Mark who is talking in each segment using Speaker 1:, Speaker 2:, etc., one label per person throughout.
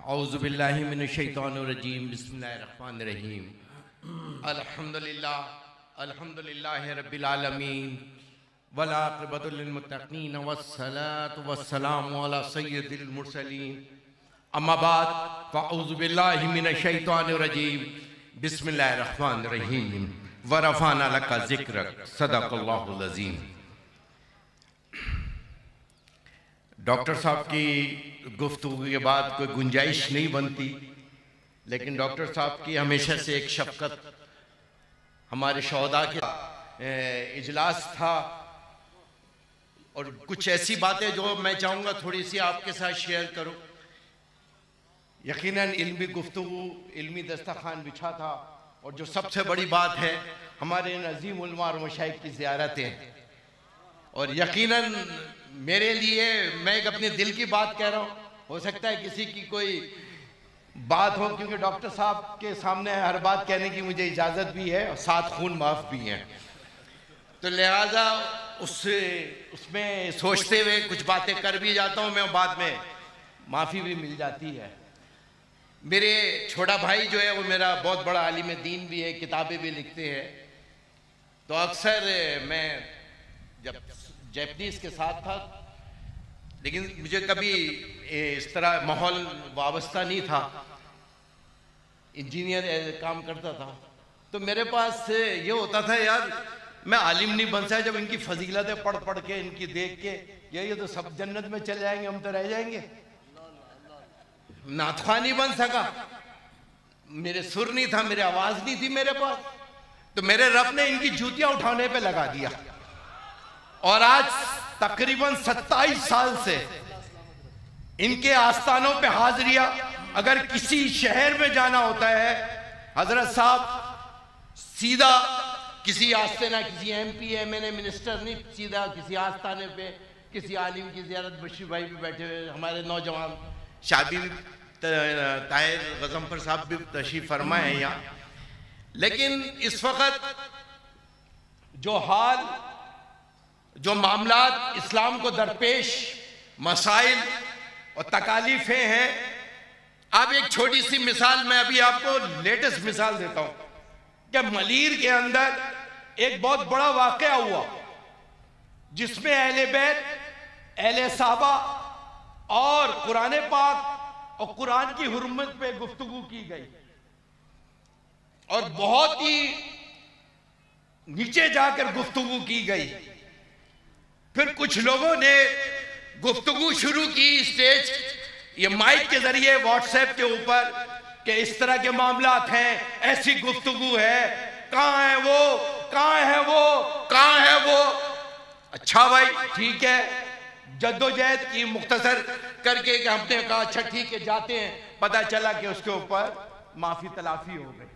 Speaker 1: औज़ुबिल्लाहि मिनश्शैतानिर्रजीम बिस्मिल्लाहिर्रहमानिर्रहीम अल्हम्दुलिल्लाहि रब्बिल आलमीन वल आक़िबतु लिल मुत्तक़ीन वस्सलातु वस्सलामु अला सय्यिदिल मुरसलीन अम्मा बाद फ़अऊज़ुबिल्लाहि मिनश्शैतानिर्रजीम बिस्मिल्लाहिर्रहमानिर्रहीम व रफ़अना लका ज़िक्रक सदक़ल्लाहुल अज़ीम। डॉक्टर साहब की गुफ्तगू के बाद कोई गुंजाइश नहीं बनती, लेकिन डॉक्टर साहब की हमेशा से एक शफ़क़त, हमारे शोहदा के इजलास था और कुछ ऐसी बातें जो मैं चाहूँगा थोड़ी सी आपके साथ शेयर करूँ। यकीनन इल्मी गुफ्तगू, इल्मी दस्तरखान बिछा था और जो सबसे बड़ी बात है हमारे अज़ीम उलमा और मशाइख की ज़ियारतें, और यकीनन मेरे लिए मैं एक अपने दिल की बात कह रहा हूँ, हो सकता है किसी की कोई बात हो, क्योंकि डॉक्टर साहब के सामने हर बात कहने की मुझे इजाज़त भी है और साथ खून माफ़ भी है, तो लिहाजा उसमें सोचते हुए कुछ बातें कर भी जाता हूँ मैं, बाद में माफ़ी भी मिल जाती है। मेरे छोटा भाई जो है वो मेरा बहुत बड़ा आलिम दीन भी है, किताबें भी लिखते हैं, तो अक्सर मैं जब जैपनीज़ के साथ था, लेकिन मुझे कभी इस तरह माहौल वाबस्ता नहीं था, इंजीनियर काम करता था, तो मेरे पास ये होता था यार मैं आलिम नहीं बन सका, जब इनकी फजीलतें पढ़ पढ़ के, इनकी देख के ये तो सब जन्नत में चले जाएंगे, हम तो रह जाएंगे। नातख़्वान नहीं बन सका, मेरे सुर नहीं था, मेरी आवाज़ नहीं थी मेरे पास, तो मेरे रब ने इनकी जूतियां उठाने पे लगा दिया और आज तकरीबन 27 साल से इनके आस्थानों पे हाजिरिया। अगर किसी शहर में जाना होता है हजरत साहब सीधा किसी आस्थाना, किसी MP MNA मिनिस्टर नहीं, सीधा किसी आस्थाने पे किसी आलिम की ज़ियारत। बशीर भाई भी बैठे हुए, हमारे नौजवान शाबी ताहिर गज़नफ़र साहब भी तशरीफ़ फरमा है यहाँ। लेकिन इस वक्त जो मामलात इस्लाम को दरपेश मसाइल और तकालीफें हैं, अब एक छोटी सी मिसाल मैं अभी आपको लेटेस्ट मिसाल देता हूं कि मलीर के अंदर एक बहुत बड़ा वाक़या हुआ जिसमें अहले बैत, अहले साहबा और कुरान पाक और कुरान की हुर्मत पे गुफ्तगू की गई और बहुत ही नीचे जाकर गुफ्तगू की गई। फिर कुछ लोगों ने गुफ्तगू शुरू की स्टेज, ये माइक के जरिए व्हाट्सएप के ऊपर, कि इस तरह के मामलात हैं, ऐसी गुफ्तगू है, कहाँ है वो, कहाँ है वो, कहाँ है वो। अच्छा भाई ठीक है, जद्दोजहद की मुख्तसर करके कि हमने कहा अच्छा ठीक है जाते हैं, पता चला कि उसके ऊपर माफी तलाफी हो गई।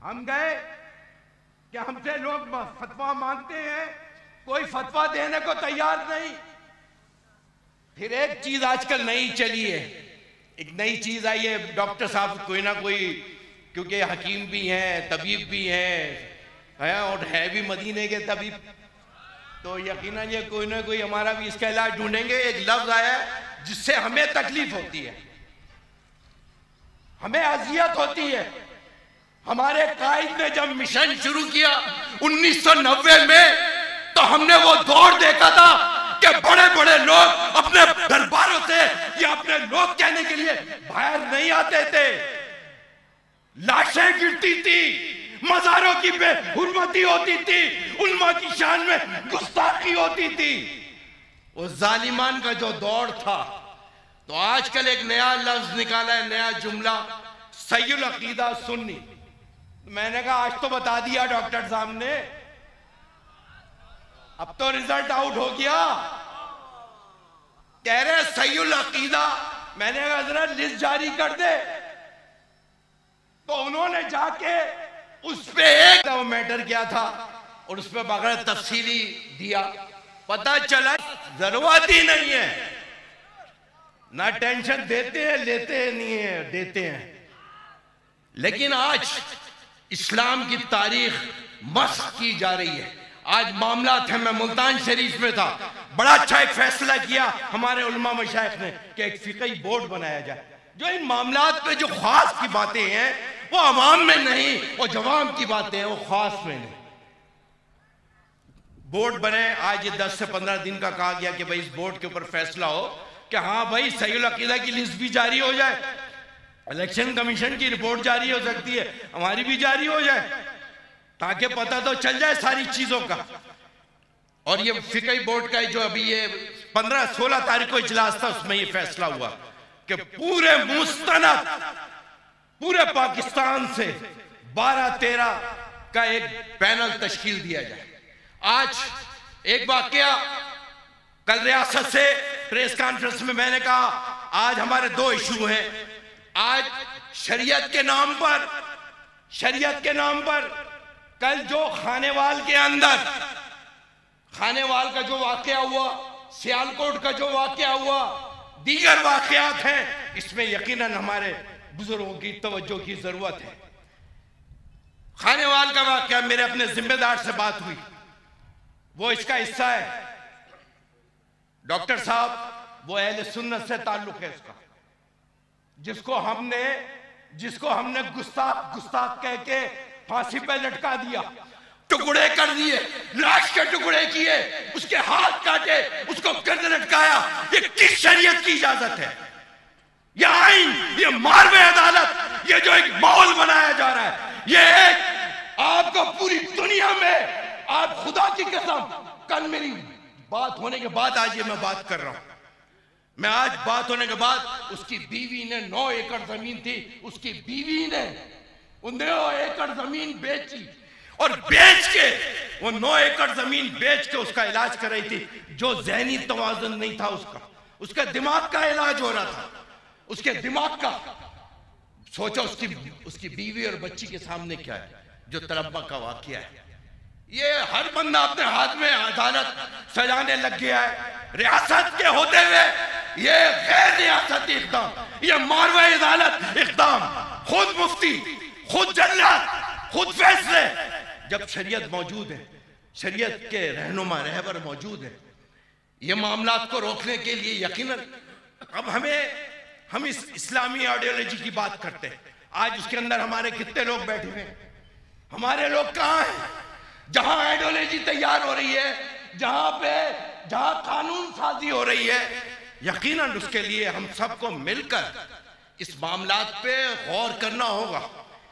Speaker 1: हम गए कि हमसे लोग फतवा मांगते हैं, कोई फतवा देने को तैयार नहीं। फिर एक चीज आजकल नई चली है, एक नई चीज आई है, डॉक्टर साहब कोई ना कोई, क्योंकि हकीम भी हैं, तबीब भी हैं और है भी मदीने के तबीब, तो यकीनन ये कोई ना कोई हमारा भी इसका इलाज ढूंढेंगे। एक लफ्ज आया जिससे हमें तकलीफ होती है, हमें अजियत होती है। हमारे कायद ने जब मिशन शुरू किया 1990 में, तो हमने वो दौर देखा था कि बड़े बड़े लोग अपने दरबारों से या अपने लोग कहने के लिए बाहर नहीं आते थे, लाशें गिरती थी, मज़ारों की बेहुरमती होती थी, उल्मा की शान में गुस्ताखी होती थी, वो जालिमान का जो दौर था। तो आजकल एक नया लफ्ज निकाला है, नया जुमला, सय्युल अकीदा सुन्नी। मैंने कहा आज तो बता दिया डॉक्टर साहब ने, अब तो रिजल्ट आउट हो गया। कह रहे सय्युल अकीदा, मैंने कहा जरा लिस्ट जारी कर दे, तो उन्होंने जाके उस पे एक मैटर किया था और उस पे बगैर तफसीली दिया, पता चला जरूरत ही नहीं है, ना टेंशन देते हैं, लेते नहीं है, देते हैं। लेकिन आज इस्लाम की तारीख मस्ख की जा रही है। आज मामला थे, मैं मुल्तान शरीफ में था, बड़ा अच्छा एक फैसला किया हमारे उलमा मशाइख ने कि एक फिक़ही बोर्ड बनाया जाए। जो इन मामलात पे जो खास की बातें हैं वो अवाम में नहीं, और जवाम की बातें हैं वो खास में नहीं। बोर्ड बने, आज ये 10 से 15 दिन का कहा गया कि भाई इस बोर्ड के ऊपर फैसला हो कि हाँ भाई सहीउल अकीदा की लिस्ट भी जारी हो जाए, इलेक्शन कमीशन की रिपोर्ट जारी हो सकती है, हमारी भी जारी हो जाए, ताकि पता तो चल जाए सारी चीजों का। और ये फिकही बोर्ड का जो अभी ये 15-16 तारीख को इजलास था, उसमें ये फैसला हुआ कि पूरे मुस्तनद पूरे पाकिस्तान से 12-13 का एक पैनल तश्कील दिया जाए। आज एक वाकया, कल रियासत से प्रेस कॉन्फ्रेंस में मैंने कहा आज हमारे 2 इशू हैं। आज शरीयत के नाम पर कल जो खानेवाल के अंदर खानेवाल का जो वाकया हुआ, सियालकोट का जो वाकया हुआ, दीगर वाकयात हैं, इसमें यकीनन हमारे बुजुर्गों की तवज्जो की जरूरत है। खानेवाल का वाकया मेरे अपने जिम्मेदार से बात हुई, वो इसका हिस्सा है। डॉक्टर साहब वो अहले सुन्नत से ताल्लुक है उसका, जिसको हमने गुस्ताख कह के फांसी पे लटका दिया, टुकड़े कर दिए, लाश के टुकड़े किए, उसके हाथ काटे, उसको गर्दन लटकाया। ये किस शरीयत की इजाजत है? ये आइन, ये मारवे अदालत, ये जो एक माहौल बनाया जा रहा है, ये एक आपको पूरी दुनिया में, आप खुदा की कसम, कल मेरी बात होने के बाद आज ये मैं बात कर रहा हूं, मैं आज बात होने के बाद उसकी बीवी ने 9 एकड़ जमीन थी, उसकी बीवी ने 9 एकड़ जमीन बेची और बेच के वो 9 एकड़ जमीन बेच के उसका इलाज कर रही थी। जो जहनी तवाजुन नहीं था उसका दिमाग का इलाज हो रहा था, उसके दिमाग का। सोचो उसकी बीवी और बच्ची के सामने क्या है, जो तलब्बा का वाकया है। ये हर बंदा अपने हाथ में अदालत सजाने लग गया है। रियासत के होते हुए ये गैर रियासती इक़दाम, ये मारवाई अदालत इक़दाम, खुद मुफ्ती, खुद जल्लाद, खुद फैसले। जब शरीयत मौजूद है, शरीयत के रहनुमा रहबर मौजूद है, ये मामलात को रोकने के लिए यकीनन अब हम इस इस्लामी आइडियोलॉजी की बात करते हैं। आज उसके अंदर हमारे कितने लोग बैठे हुए हैं? हमारे लोग कहाँ हैं? जहां आइडियोलॉजी तैयार हो रही है, जहां कानून साजी हो रही है, यकीनन उसके लिए हम सबको मिलकर इस मामलात पे गौर करना होगा।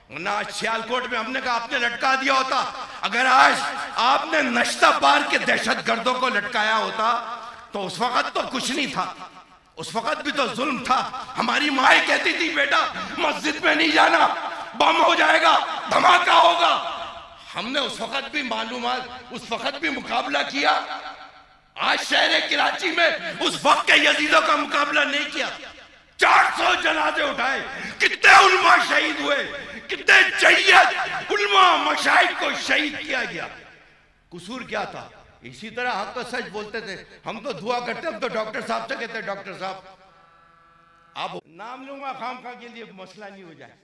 Speaker 1: वरना आज सियालकोट में हमने कहा आपने लटका दिया होता, अगर आज आपने नश्ता पार के दहशतगर्दों को लटकाया होता तो उस वक्त तो कुछ नहीं था, उस वक्त भी तो जुल्म था। हमारी माँ कहती थी बेटा मस्जिद में नहीं जाना, बम हो जाएगा, धमाका होगा। हमने उस वक्त भी उस वक्त भी मुकाबला किया। आज शहर कराची में उस वक्त के यजीदों का मुकाबला नहीं किया। 400 जनाजे उठाए, कितने उलमा शहीद हुए, कितने जय्यद उलमा मशाइख को शहीद किया गया। कसूर क्या था? इसी तरह हक तो सच बोलते थे। हम तो दुआ करते, हम तो डॉक्टर साहब से कहते डॉक्टर साहब आप नाम लूंगा खाम खा के लिए मसला नहीं हो जाए।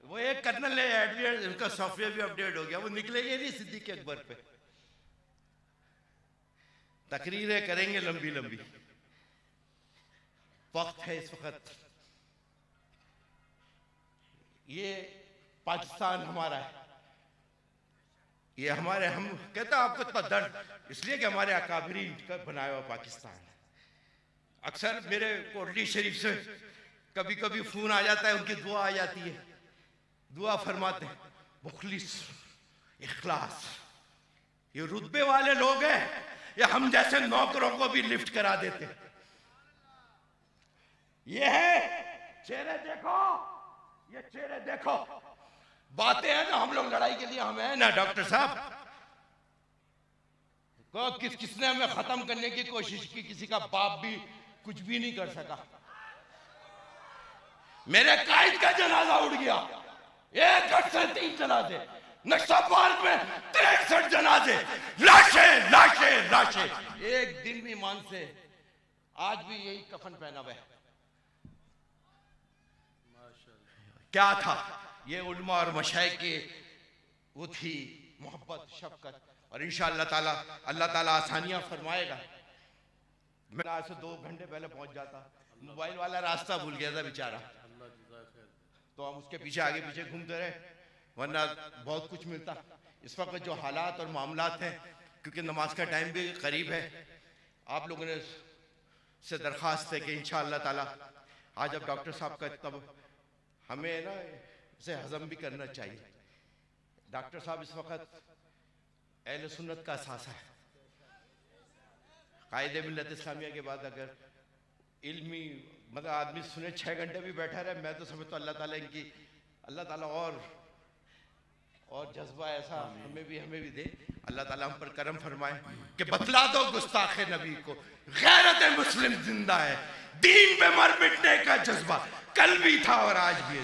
Speaker 1: वो एक कर्नल है, उनका सॉफ्टवेयर भी अपडेट हो गया, वो निकलेंगे नहीं सिद्दीक अकबर पे। तकरीरें करेंगे लंबी लंबी। वक्त है इस वक्त, ये पाकिस्तान हमारा है, ये हमारे, हम कहते हैं आपको इतना दर्द इसलिए कि हमारे अकाबरीन का बनाया हुआ पाकिस्तान है। अक्सर मेरे कोटली शरीफ से कभी कभी फोन आ जाता है, उनकी दुआ आ जाती है, दुआ फरमाते हैं मुखलिस इखलास। ये रुतबे वाले लोग हैं, ये हम जैसे नौकरों को भी लिफ्ट करा देते हैं। ये है चेहरे देखो, ये चेहरे देखो। बातें हैं ना, हम लोग लड़ाई के लिए हम हैं ना डॉक्टर साहब। किसने हमें खत्म करने की कोशिश की, किसी का बाप भी कुछ भी नहीं कर सका। मेरे कायद का जनाजा उड़ गया, एक घर से 3 जनाजे, नक्शा पार्क में 63 जनाजे, लाशें लाशें लाशें। एक दिन भी मान से आज भी यही कफन पहना हुआ है। क्या था ये उलमा और मशाइख की वो थी मोहब्बत शफकत। और इंशाअल्लाह ताला अल्लाह ताला आसानियां फरमाएगा। मैं आज से 2 घंटे पहले पहुंच जाता, मोबाइल वाला रास्ता भूल गया था बेचारा, तो हम उसके पीछे आगे पीछे घूमते रहे, वरना बहुत कुछ मिलता। इस वक्त जो हालात और मामलात हैं, क्योंकि नमाज का टाइम भी करीब है, आप लोगों ने से दरख्वास्त है कि इंशाअल्लाह ताला आज अब डॉक्टर साहब का तब हमें ना इसे हजम भी करना चाहिए। डॉक्टर साहब इस वक्त अहले सुन्नत का असासा है। कायदे मिल्लत इस्लामिया के बाद अगर इल्मी मतलब आदमी सुने 6 घंटे भी बैठा रहे, मैं तो समझता हूँ अल्लाह ताला और जज्बा ऐसा हमें भी दे, अल्लाह ताला हम पर करम फरमाए कि बतला दो गुस्ताखे नबी को गैरत मुस्लिम जिंदा है, दीन पे मर मिटने का जज्बा कल भी था और आज भी है।